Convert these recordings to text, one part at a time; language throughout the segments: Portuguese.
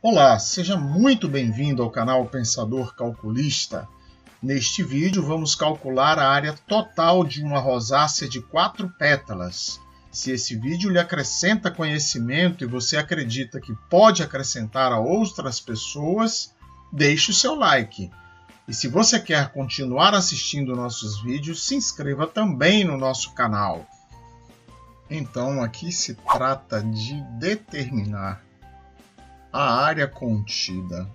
Olá, seja muito bem-vindo ao canal Pensador Calculista. Neste vídeo vamos calcular a área total de uma rosácea de 4 pétalas. Se esse vídeo lhe acrescenta conhecimento e você acredita que pode acrescentar a outras pessoas, deixe o seu like. E se você quer continuar assistindo nossos vídeos, se inscreva também no nosso canal. Então aqui se trata de determinar a área contida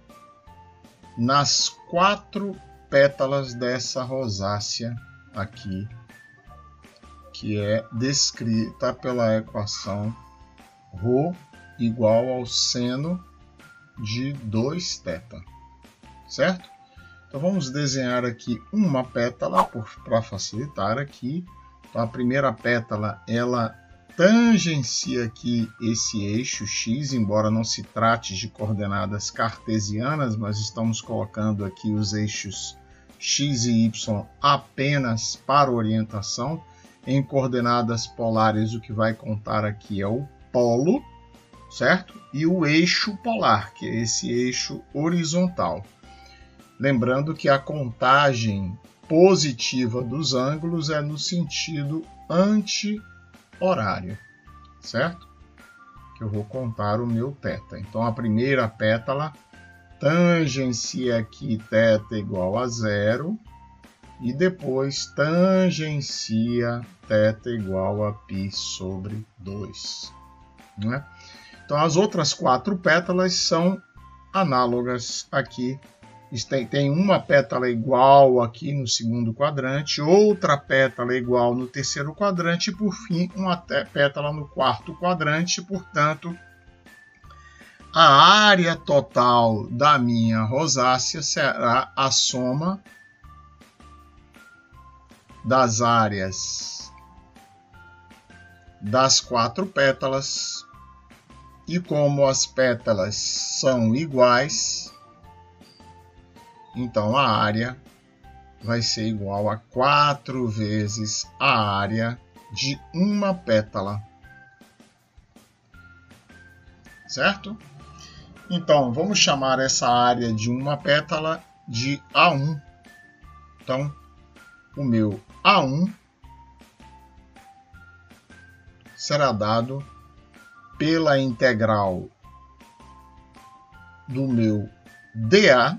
nas 4 pétalas dessa rosácea aqui, que é descrita pela equação ρ igual ao seno de 2θ, certo? Então vamos desenhar aqui uma pétala para facilitar aqui. Então a primeira pétala ela tangencia aqui esse eixo x, embora não se trate de coordenadas cartesianas, mas estamos colocando aqui os eixos x e y apenas para orientação. Em coordenadas polares, o que vai contar aqui é o polo, certo? E o eixo polar, que é esse eixo horizontal. Lembrando que a contagem positiva dos ângulos é no sentido anti-horário, certo? Que eu vou contar o meu θ. Então a primeira pétala tangencia aqui θ igual a 0 e depois tangencia θ igual a π sobre 2, né? Então as outras 4 pétalas são análogas aqui. Tem uma pétala igual aqui no segundo quadrante, outra pétala igual no terceiro quadrante e, por fim, uma pétala no quarto quadrante. Portanto, a área total da minha rosácea será a soma das áreas das 4 pétalas. E como as pétalas são iguais, então a área vai ser igual a 4 vezes a área de uma pétala, certo? Então vamos chamar essa área de uma pétala de A1. Então o meu A1 será dado pela integral do meu dA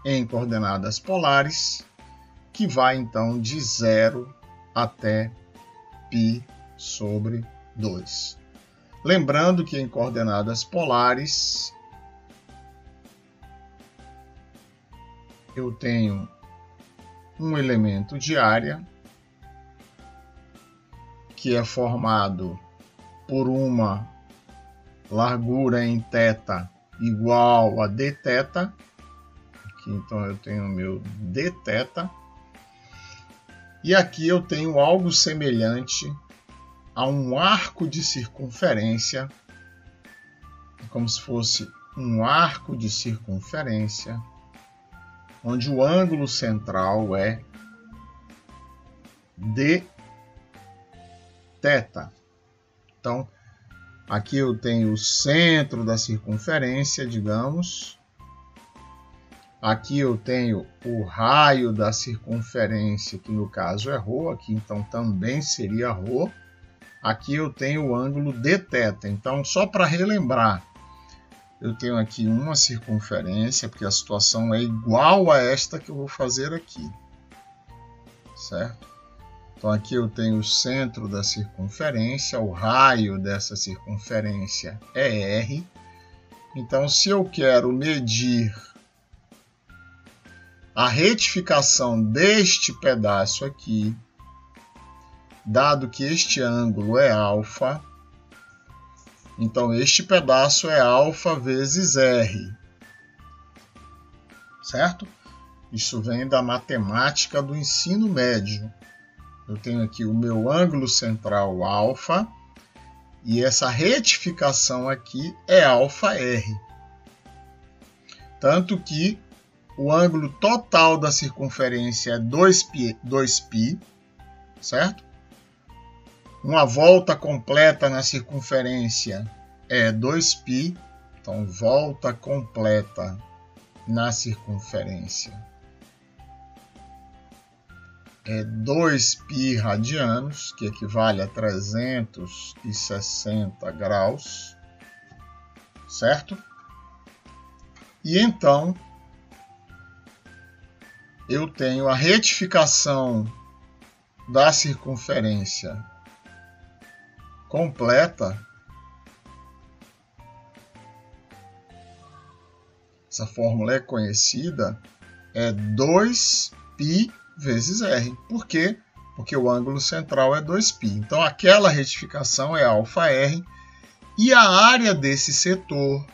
em coordenadas polares, que vai então de 0 até π sobre 2. Lembrando que em coordenadas polares eu tenho um elemento de área que é formado por uma largura em θ igual a dθ. Então eu tenho o meu dθ, e aqui eu tenho algo semelhante a um arco de circunferência, como se fosse um arco de circunferência, onde o ângulo central é dθ. Então aqui eu tenho o centro da circunferência, digamos. Aqui eu tenho o raio da circunferência, que no caso é ρ, aqui então também seria ρ. Aqui eu tenho o ângulo dθ. Então, só para relembrar, eu tenho aqui uma circunferência, porque a situação é igual a esta que eu vou fazer aqui, certo? Então, aqui eu tenho o centro da circunferência, o raio dessa circunferência é r. Então, se eu quero medir a retificação deste pedaço aqui, dado que este ângulo é α, então este pedaço é α vezes r, certo? Isso vem da matemática do ensino médio. Eu tenho aqui o meu ângulo central α, e essa retificação aqui é αr. Tanto que o ângulo total da circunferência é 2π, certo? Uma volta completa na circunferência é 2π, Então, volta completa na circunferência é 2π radianos, que equivale a 360 graus, certo? E então, eu tenho a retificação da circunferência completa. Essa fórmula é conhecida, é 2π vezes R. Por quê? Porque o ângulo central é 2π. Então, aquela retificação é αr, e a área desse setor,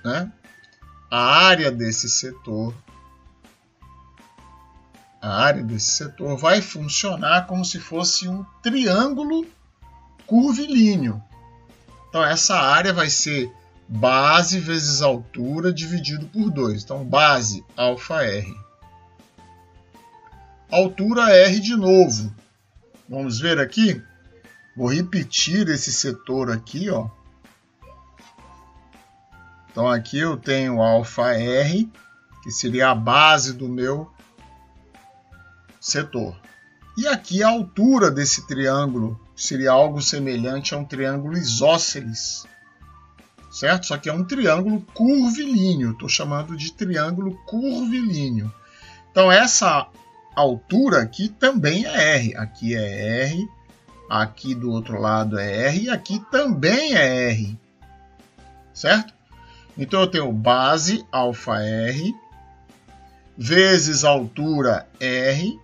né? A área desse setor vai funcionar como se fosse um triângulo curvilíneo. Então, essa área vai ser base vezes altura dividido por 2. Então, base αr. Altura R de novo. Vamos ver aqui. Vou repetir esse setor aqui, ó. Então, aqui eu tenho αr, que seria a base do meu setor. E aqui a altura desse triângulo seria algo semelhante a um triângulo isósceles, certo? Só que é um triângulo curvilíneo. Estou chamando de triângulo curvilíneo. Então, essa altura aqui também é R. Aqui é R, aqui do outro lado é R, e aqui também é R, certo? Então, eu tenho base αr vezes altura R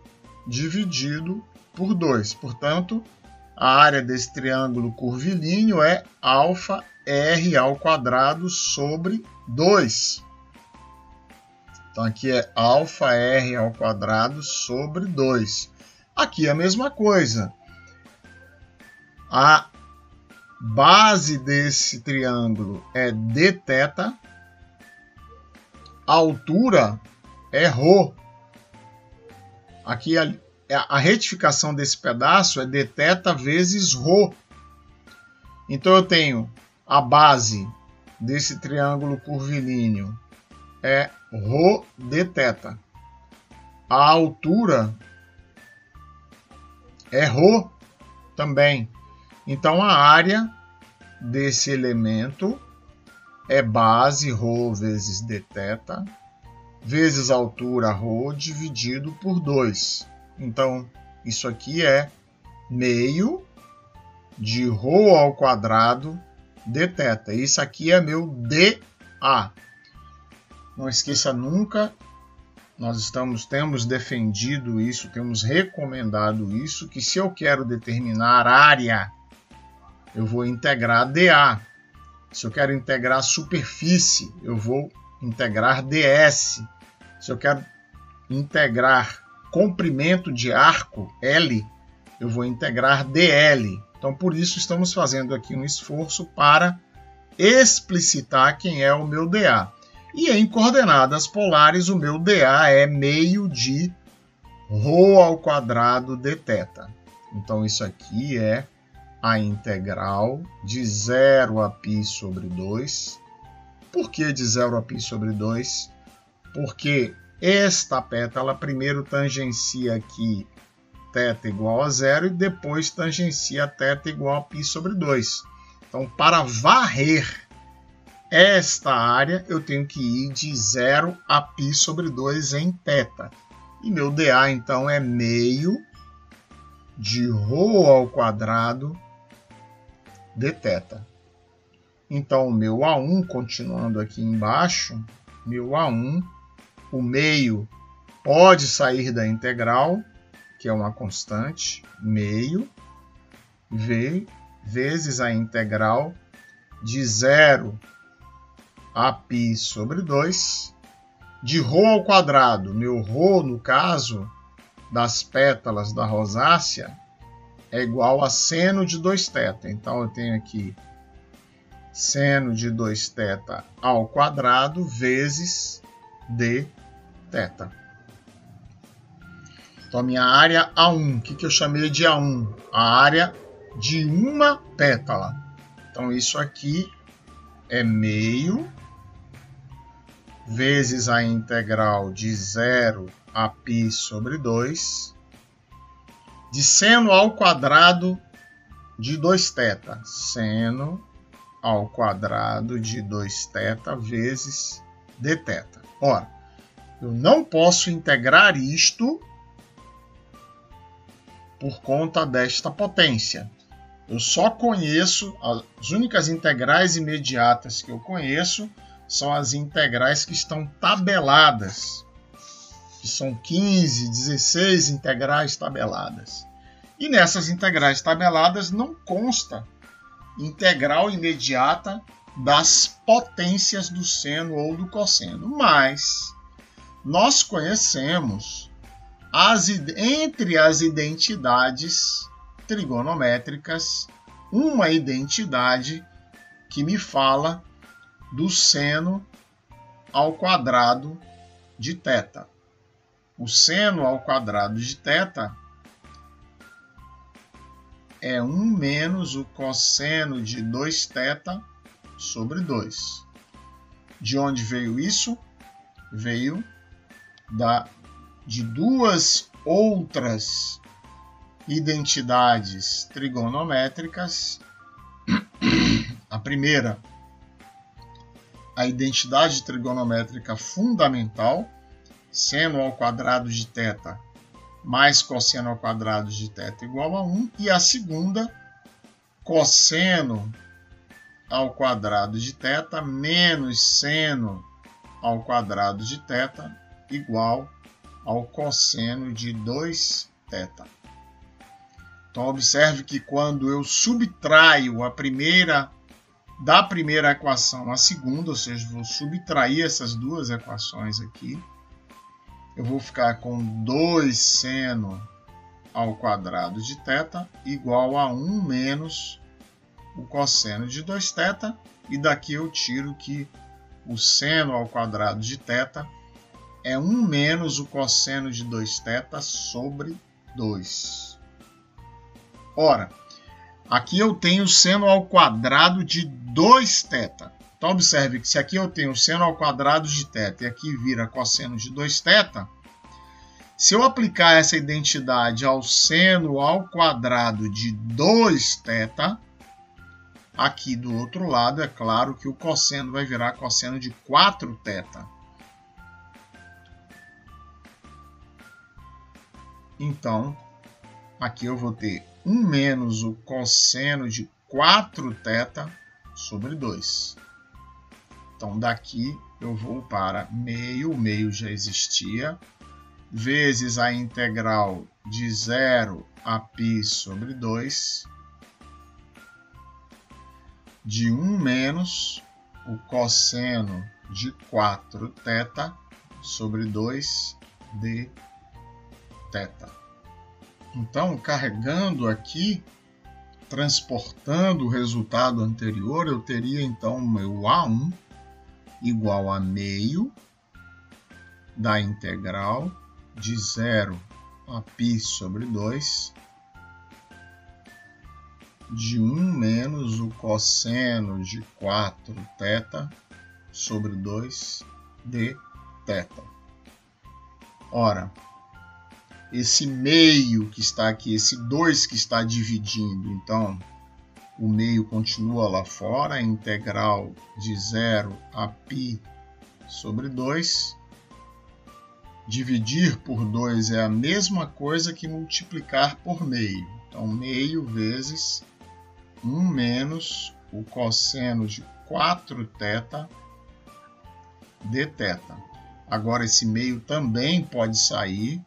dividido por 2. Portanto, a área desse triângulo curvilíneo é αr ao quadrado sobre 2. Então, aqui é αr ao quadrado sobre 2. Aqui é a mesma coisa. A base desse triângulo é dθ. A altura é ρ. Aqui a retificação desse pedaço é dθ vezes ρ. Então, eu tenho a base desse triângulo curvilíneo é ρ dθ. A altura é ρ também. Então, a área desse elemento é base ρ vezes dθ vezes altura ρ dividido por 2. Então, isso aqui é meio de ρ ao quadrado dθ. Isso aqui é meu dA. Não esqueça nunca, nós temos defendido isso, temos recomendado isso, que se eu quero determinar área, eu vou integrar dA. Se eu quero integrar superfície, eu vou integrar ds. Se eu quero integrar comprimento de arco, L, eu vou integrar dl. Então, por isso, estamos fazendo aqui um esforço para explicitar quem é o meu dA. E em coordenadas polares, o meu dA é meio de ρ ao quadrado dθ. Então, isso aqui é a integral de 0 a π sobre 2. Por que de 0 a π sobre 2? Porque esta pétala primeiro tangencia aqui θ igual a 0 e depois tangencia θ igual a π sobre 2. Então, para varrer esta área, eu tenho que ir de 0 a π sobre 2 em θ. E meu dA, então, é meio de ρ ao quadrado dθ. Então, o meu A1, continuando aqui embaixo, meu A1, o meio pode sair da integral, que é uma constante, meio, vezes a integral de 0 a π sobre 2, de ρ ao quadrado. Meu ρ, no caso das pétalas da rosácea, é igual a seno de 2θ. Então, eu tenho aqui seno de 2θ ao quadrado vezes dθ. Então, a minha área A1, o que eu chamei de A1? A área de uma pétala. Então, isso aqui é meio vezes a integral de 0 a π sobre 2 de seno ao quadrado de 2θ. Seno ao quadrado de 2θ vezes dθ. Ora, eu não posso integrar isto por conta desta potência. Eu só conheço, as únicas integrais imediatas que eu conheço são as integrais que estão tabeladas, que são 15, 16 integrais tabeladas. E nessas integrais tabeladas não consta integral imediata das potências do seno ou do cosseno, mas nós conhecemos entre as identidades trigonométricas uma identidade que me fala do seno ao quadrado de θ. O seno ao quadrado de θ é 1 menos o cosseno de 2θ sobre 2. De onde veio isso? Veio de duas outras identidades trigonométricas. A primeira, a identidade trigonométrica fundamental, seno ao quadrado de θ mais cosseno ao quadrado de θ igual a 1. E a segunda, cosseno ao quadrado de θ menos seno ao quadrado de θ igual ao cosseno de 2θ. Então, observe que quando eu subtraio da primeira equação a segunda, ou seja, vou subtrair essas duas equações aqui, eu vou ficar com 2 seno ao quadrado de θ igual a 1 menos o cosseno de 2θ, e daqui eu tiro que o seno ao quadrado de θ é 1 menos o cosseno de 2θ sobre 2. Ora, aqui eu tenho seno ao quadrado de 2θ. Então, observe que se aqui eu tenho seno ao quadrado de θ e aqui vira cosseno de 2θ, se eu aplicar essa identidade ao seno ao quadrado de 2θ, aqui do outro lado, é claro que o cosseno vai virar cosseno de 4θ. Então, aqui eu vou ter 1 menos o cosseno de 4θ sobre 2. Então, daqui eu vou para meio, o meio já existia, vezes a integral de 0 a π sobre 2, de 1 menos o cosseno de 4θ sobre 2 dθ. Então, carregando aqui, transportando o resultado anterior, eu teria então o meu A1 igual a meio da integral de 0 a π sobre 2 de 1 menos o cosseno de 4θ sobre 2 dθ. Ora, esse meio que está aqui, esse 2 que está dividindo, então o meio continua lá fora, a integral de 0 a π sobre 2. Dividir por 2 é a mesma coisa que multiplicar por meio. Então, meio vezes 1 menos o cosseno de 4θ dθ. Agora, esse meio também pode sair.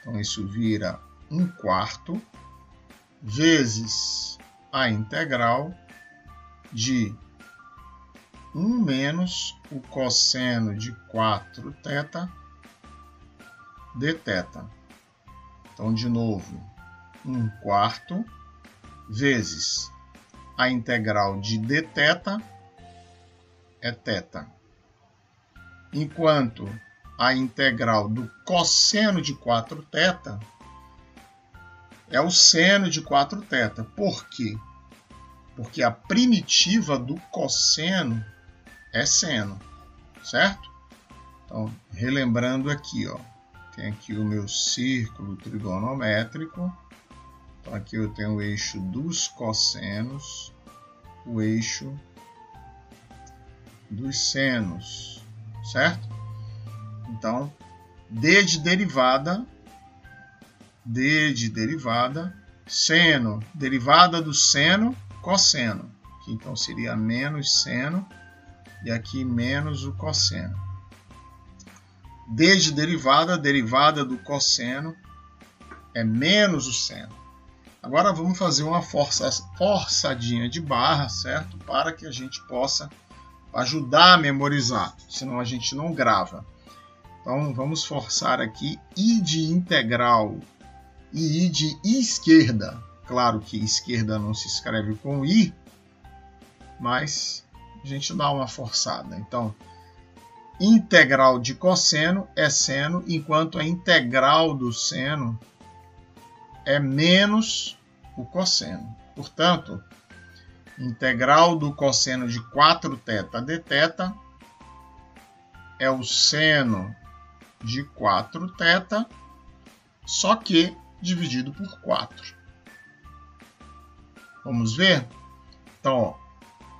Então, isso vira 1/4 vezes a integral de 1 menos o cosseno de 4θ dθ. Então, de novo, 1/4 vezes a integral de dθ é θ. Enquanto a integral do cosseno de 4θ é o seno de 4θ. Por quê? porque a primitiva do cosseno é seno, certo? Então, relembrando aqui, ó, tem aqui o meu círculo trigonométrico. Então, aqui eu tenho o eixo dos cossenos, o eixo dos senos, certo? Então, D de derivada, seno, derivada do seno, cosseno. Aqui, então, seria menos seno e aqui menos o cosseno. D de derivada, derivada do cosseno, é menos o seno. Agora vamos fazer uma forçadinha de barra, certo? Para que a gente possa ajudar a memorizar, senão a gente não grava. Então vamos forçar aqui I de integral e I de esquerda. Claro que esquerda não se escreve com I, mas a gente dá uma forçada. Então, integral de cosseno é seno, enquanto a integral do seno é menos o cosseno. Portanto, integral do cosseno de 4θ dθ é o seno de 4θ, só que dividido por 4. Vamos ver? Então, ó,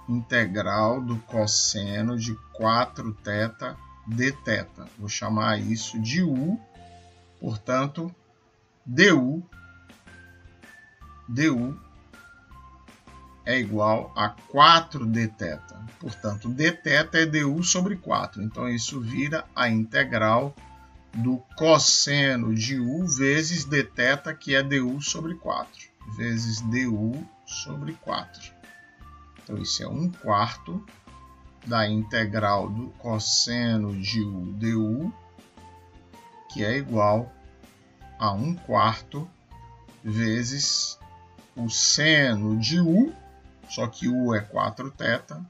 integral do cosseno de 4θ dθ. Vou chamar isso de U, portanto, du é igual a 4dθ. Portanto, dθ é du sobre 4. Então, isso vira a integral do cosseno de U vezes dθ, que é du sobre 4. Vezes du sobre 4. Então, isso é 1/4 da integral do cosseno de U du, que é igual a 1/4 vezes o seno de U, só que U é 4θ,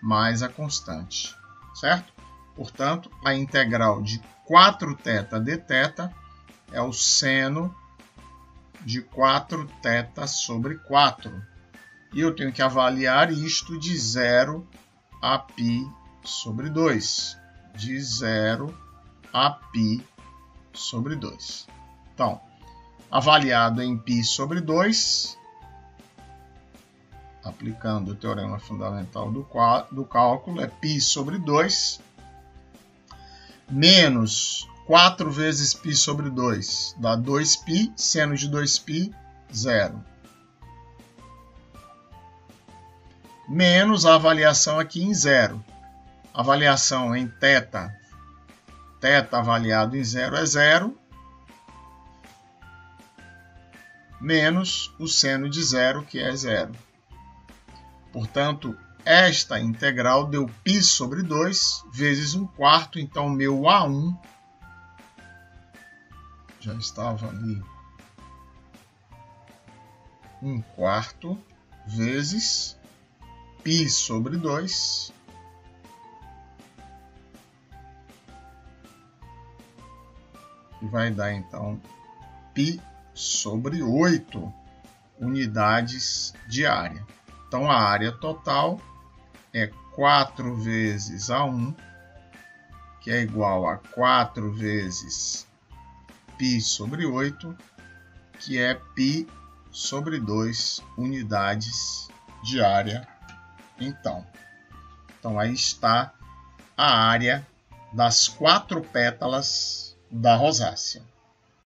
mais a constante, certo? Portanto, a integral de 4θ dθ é o seno de 4θ sobre 4. E eu tenho que avaliar isto de 0 a π sobre 2. De 0 a π sobre 2. Então, avaliado em π sobre 2, aplicando o teorema fundamental do cálculo, é π sobre 2, menos 4 vezes π sobre 2, dá 2π, seno de 2π, 0. Menos a avaliação aqui em 0. Avaliação em θ, θ avaliado em 0 é 0, menos o seno de 0, que é 0. Portanto, esta integral deu π sobre 2 vezes 1/4, então meu A1 já estava ali 1/4 vezes π sobre 2 que vai dar então π sobre 8 unidades de área. Então a área total é 4 vezes A1, que é igual a 4 vezes π sobre 8, que é π sobre 2 unidades de área. Então aí está a área das 4 pétalas da rosácea.